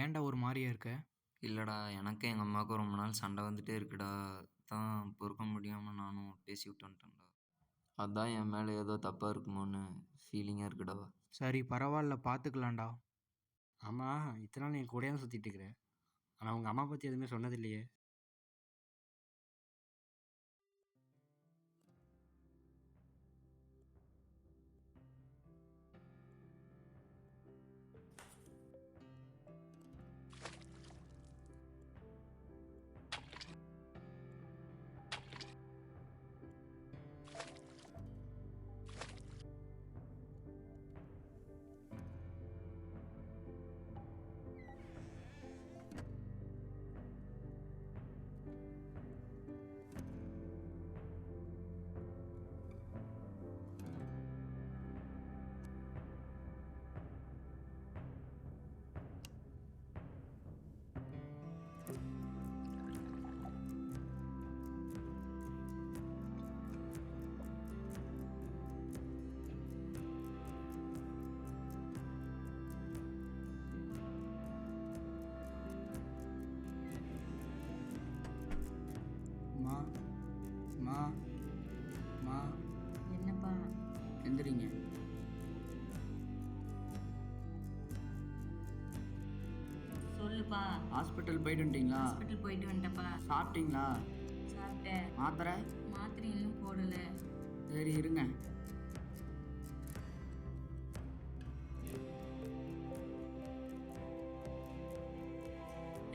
ஏன்டா ஒரு மாதிரியா இருக்க? இல்லைடா, எனக்கும் எங்கள் அம்மாவுக்கும் ரொம்ப நாள் சண்டை வந்துட்டே இருக்குடா. அதான் பொறுக்க முடியாமல் நானும் பேசி விட்டு வந்துட்டேன்டா. அதான் என் மேலே ஏதோ தப்பாக இருக்குமோன்னு ஃபீலிங்காக இருக்குடா. சரி பரவாயில்ல, பார்த்துக்கலாம்டா. ஆமாம், இத்தனை நாள் என் கூடயே தான் சுற்றிட்டு இருக்கிறேன். ஆனால் உங்கள் அம்மா பற்றி எதுவுமே சொன்னதில்லையே. மா மா மா என்னப்பா? எந்திரிங்க. சொல்லுப்பா. ஹாஸ்பிட்டல் போயிட்டு வந்துட்டீங்களா? ஹாஸ்பிட்டல் போயிட்டு வந்துட்டப்பா. சாப்பிட்டீங்களா? சாப்பிட்டேன். மாத்திரை மாத்திரை இன்னும் போடல. சரி இருங்க.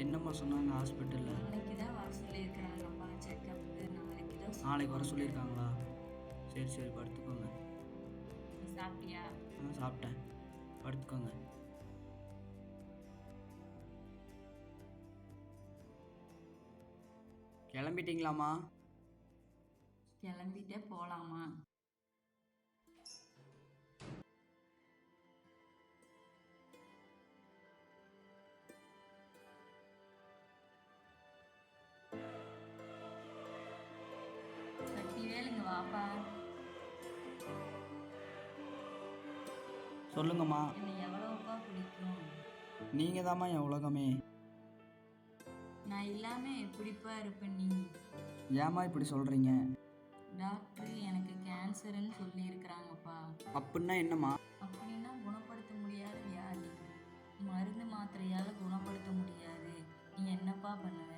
என்னம்மா சொன்னாங்க ஹாஸ்பிட்டலில்? நாளைக்கு தான் வர சொல்லியிருக்கிறாங்கப்பா. செக்கப்புக்கு நாளைக்கு தான். நாளைக்கு வர சொல்லியிருக்காங்களா? சரி சரி படுத்துக்கோங்க. நீ சாப்பிட்டியா? சாப்பிட்டேன், படுத்துக்கோங்க. கிளம்பிட்டீங்களாம்மா? கிளம்பிட்டே போகலாமா? சக்திவேல், இங்க வாப்பா. சொல்லுங்கம்மா. என்னை எவ்வளோப்பா பிடிக்கும்? நீங்கள் தாம்மா என் உலகமே. நான் இல்லாம எப்படிப்பா இருப்பேன் நீ? ஏம்மா இப்படி சொல்கிறீங்க? டாக்டர் எனக்கு கேன்சர்னு சொல்லியிருக்கிறாங்கப்பா. அப்படின்னா என்னம்மா? அப்படின்னா குணப்படுத்த முடியாத வியாதி. மருந்து மாத்திரையால் குணப்படுத்த முடியாது. நீ என்னப்பா பண்ணுவ?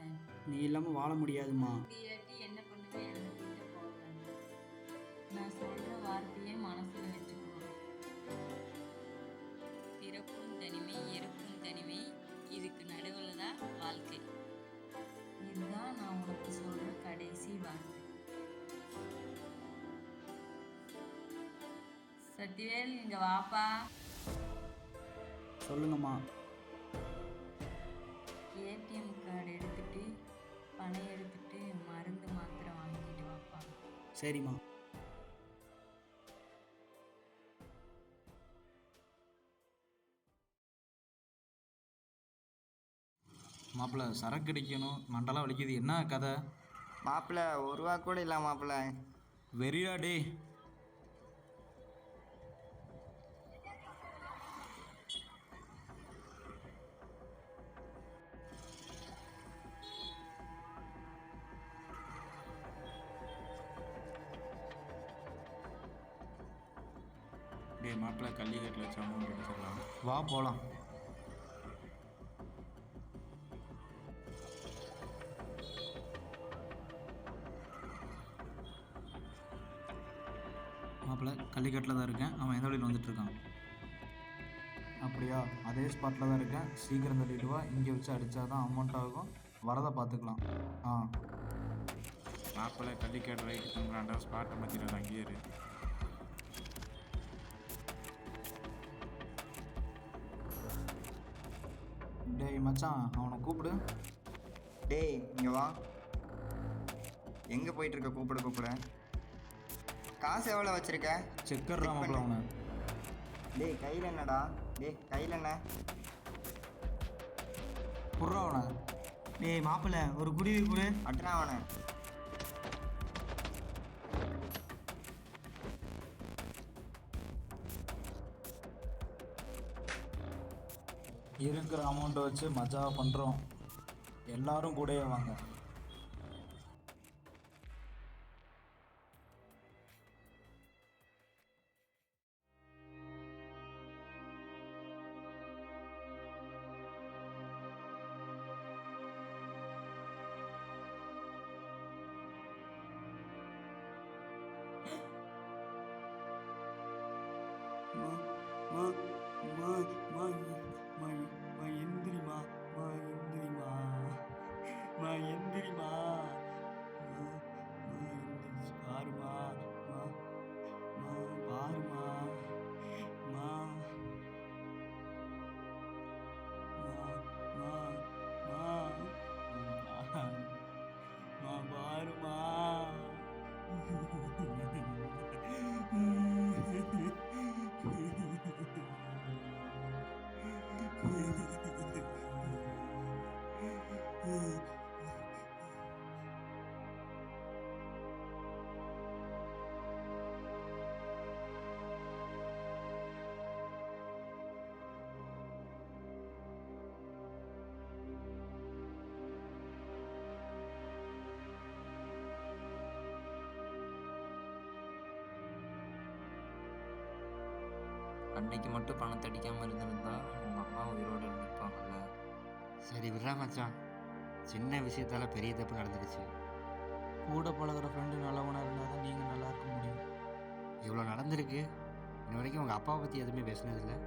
நீ இல்லாமல் வாழ முடியாதும்மா. முடியாட்டி என்ன பண்ணுவேன்? எனக்கு கிட்ட போவேன். நான் சொல்கிற வார்த்தையே மனசில் வச்சுக்கோ. பிறப்பும் தனிமை, இறப்பும் தனிமை, இதுக்கு நடுவில் தான் வாழ்க்கை. இதுதான் நான் உனக்கு சொல்கிற கடைசி வார்த்தை. சத்திவேல், இங்க வாப்பா. சொல்லுங்கம்மா. ஏடிஎம் கார்டு எடுத்துட்டு பணம் எடுத்துட்டு மருந்து மாத்திரை வாங்கிட்டு வாப்பா. சரிம்மா. மாப்பிள்ள சரக்கு அடிக்கணும், மண்டலம் வலிக்குது, என்ன கதை? மாப்பிள்ள ஒரு ரூபா கூட இல்லை மாப்பிள்ள. வெறியா டே? டே மாப்பிள்ள, கல்லிக்கட்டில் வச்சு அமௌண்ட் எடுத்துடலாம், வா போகலாம். மாப்பிள்ள கல்லிக்கட்டில் தான் இருக்கேன், அவன் எந்த வழியில் வந்துட்டுருக்கான். அப்படியா? அதே ஸ்பாட்டில் தான் இருக்கேன், சீக்கிரம் தள்ளிட்டு வா. இங்கே வச்சு அடித்தா தான் அமௌண்ட் ஆகும், வரதை பார்த்துக்கலாம். ஆ மாப்பிள்ள கல்லிக்கட்டு ரைட்டு தங்குறாண்டா, ஸ்பாட்டை மாற்றிடுறேன், அங்கேயே இரு. டேய் மச்சான், அவனை கூப்பிடு. டேய் இங்கே வா. எங்கே போயிட்டுருக்க? கூப்பிட காசு எவ்வளோ வச்சுருக்க? செக்கர்ரா மாப்பிள்ள அவனை. டேய் கையில் என்னடா? டேய் கையில் என்ன? புர்றா அவனை. டேய் மாப்பிள்ள, ஒரு குருவி கொடு. அட்ரா அவனை. இருக்கிற அமௌண்ட்டை வச்சு மஜா பண்ணுறோம். எல்லாரும் கூடயே வாங்க. மா மா மா மா மா மா எந்திரிமா மா எந்திரிமா மா எந்திரிமா மா மா எந்திரிச்சு பாருமா மா மா பாருமா மா மா மா மா மா மா பாருமா அன்னைக்கு மட்டும் பணத்தை அடிக்காமல் இருந்திருந்தா உங்கள் அம்மா உயிரோடு இருந்திருப்பாங்கல்ல. சரி விட்றா மச்சான், சின்ன விஷயத்தால பெரிய தப்பு நடந்துடுச்சு. கூட பழகுற ஃப்ரெண்டு நல்லவனாக இருந்தால் தான் நீங்கள் நல்லா இருக்க முடியும். இவ்வளோ நடந்திருக்கு, இன்ன வரைக்கும் உங்கள் அப்பாவை பற்றி எதுவுமே பேசுனதில்லை.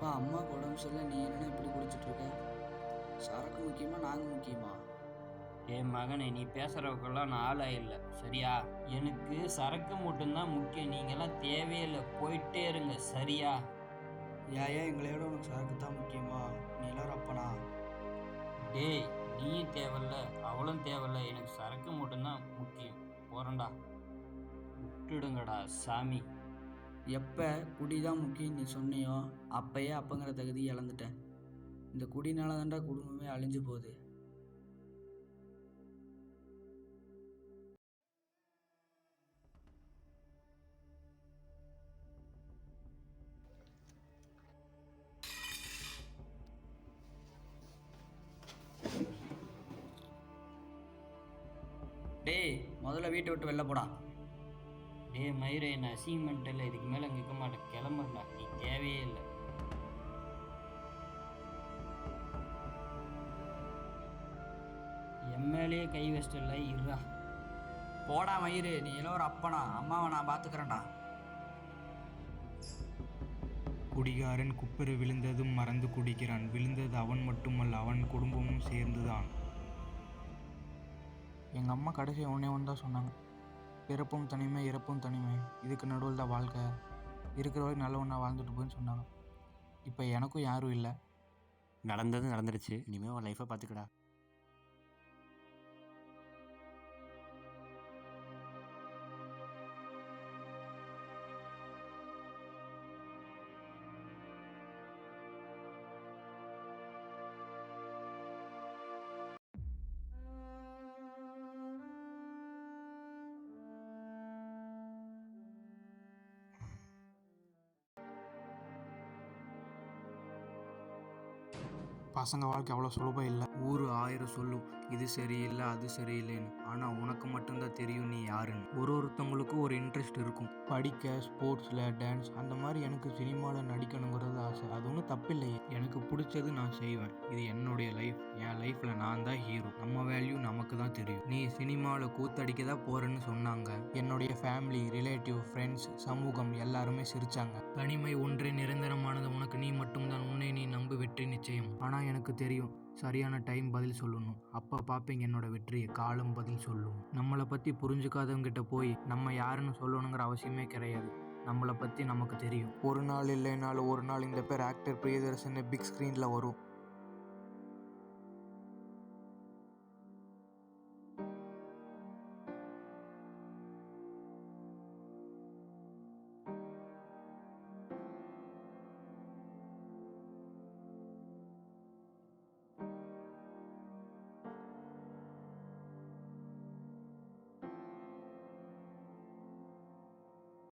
அப்பா அம்மாவுக்கு உடம்பு சரியில்லை, நீ என்னென்ன இப்படி குடிச்சிட்டு இருக்க? சரக்கு முக்கியமா நாங்கள் முக்கியமா? என் மகனே, நீ பேசுகிறவக்கெல்லாம் நான் ஆளாக இல்லை சரியா? எனக்கு சரக்கு மட்டும்தான் முக்கியம். நீங்கள்லாம் தேவையில்லை, போயிட்டே இருங்க சரியா? ஏன் எங்களையோட உனக்கு சரக்கு தான் முக்கியமா? நீ எல்லாரும் அப்பனா? டேய், நீயும் தேவையில்ல, அவளும் தேவையில்ல, எனக்கு சரக்கு மட்டும்தான் முக்கியம். போகிறேன்டா, விட்டுடுங்கடா சாமி. எப்போ குடி தான் முக்கியம் நீ சொன்னியோ அப்பயே அப்பங்கிற தகுதி இழந்துட்டேன். இந்த குடினால தான்டா குடும்பமே அழிஞ்சு போகுது. டேய் முதல்ல வீட்டை விட்டு வெளில போடா. டேய் மயிரை, என்ன அசிங்கமெண்ட் இல்லை, இதுக்கு மேலே அங்கே இருக்க மாட்டேன், கிளம்புறா, நீ தேவையே இல்லை. எம்எல்ஏ கை வச்சிட்டல, இருறா. போடா மயிறு, நீ எல்லாம் ஒரு அப்பனா? அம்மாவை நான் பார்த்துக்கிறேன்டா. குடிகாரன் குப்புற விழுந்ததும் மறந்து குடிக்கிறான். விழுந்தது அவன் மட்டுமல்ல, அவன் குடும்பமும் சேர்ந்துதான். எங்கள் அம்மா கடைசி ஒன்றே ஒன்று தான் சொன்னாங்க, பிறப்பும் தனிமை இறப்பும் தனிமை, இதுக்கு நடுவில் தான் வாழ்க்கை, இருக்கிற வரைக்கும் நல்லவனா வாழ்ந்துட்டு போயின்னு சொன்னாங்க. இப்போ எனக்கும் யாரும் இல்லை. நடந்தது நடந்துருச்சு, இனிமேல் உன் லைஃப்பை பார்த்துக்கடா. பசங்க வாழ்க்கை அவ்வளோ சுலபம் இல்லை. ஊர் 1000 சொல்லும் இது சரியில்லை அது சரியில்லைன்னு. ஆனால் உனக்கு மட்டும்தான் தெரியும் நீ யாருன்னு. ஒருத்தவங்களுக்கும் ஒரு இன்ட்ரெஸ்ட் இருக்கும். படிக்க, ஸ்போர்ட்ஸில், டான்ஸ் அந்த மாதிரி. எனக்கு சினிமாவில் நடிக்கணுங்கிறது ஆசை. அது ஒன்றும் தப்பில்லையே. எனக்கு பிடிச்சது நான் செய்வேன். இது என்னுடைய லைஃப். என் லைஃப்பில் நான் தான் ஹீரோ. நம்ம வேல்யூ நமக்கு தான் தெரியும். நீ சினிமாவில் கூத்தடிக்க தான் போகிறேன்னு சொன்னாங்க. என்னுடைய ஃபேமிலி, ரிலேட்டிவ், ஃப்ரெண்ட்ஸ், சமூகம் எல்லாருமே சிரிச்சாங்க. தனிமை ஒன்றே நிரந்தரமானது. உனக்கு நீ மட்டும்தான். உன்னை நீ நம்பு, வெற்றி நிச்சயம். ஆனால் எனக்கு தெரியும் சரியான டைம் பதில் சொல்லணும். அப்போ பார்ப்பீங்க என்னோட வெற்றியை. காலம் பதில் சொல்லும். நம்மளை பற்றி புரிஞ்சுக்காதவங்கிட்ட போய் நம்ம யாருன்னு சொல்லணுங்கிற அவசியமே கிடையாது. நம்மளை பற்றி நமக்கு தெரியும். ஒரு நாள் இல்லைனாலும் ஒரு நாள் இந்த பேர் ஆக்டர் பிரியதர்ஷன் பிக் ஸ்க்ரீனில் வரும்.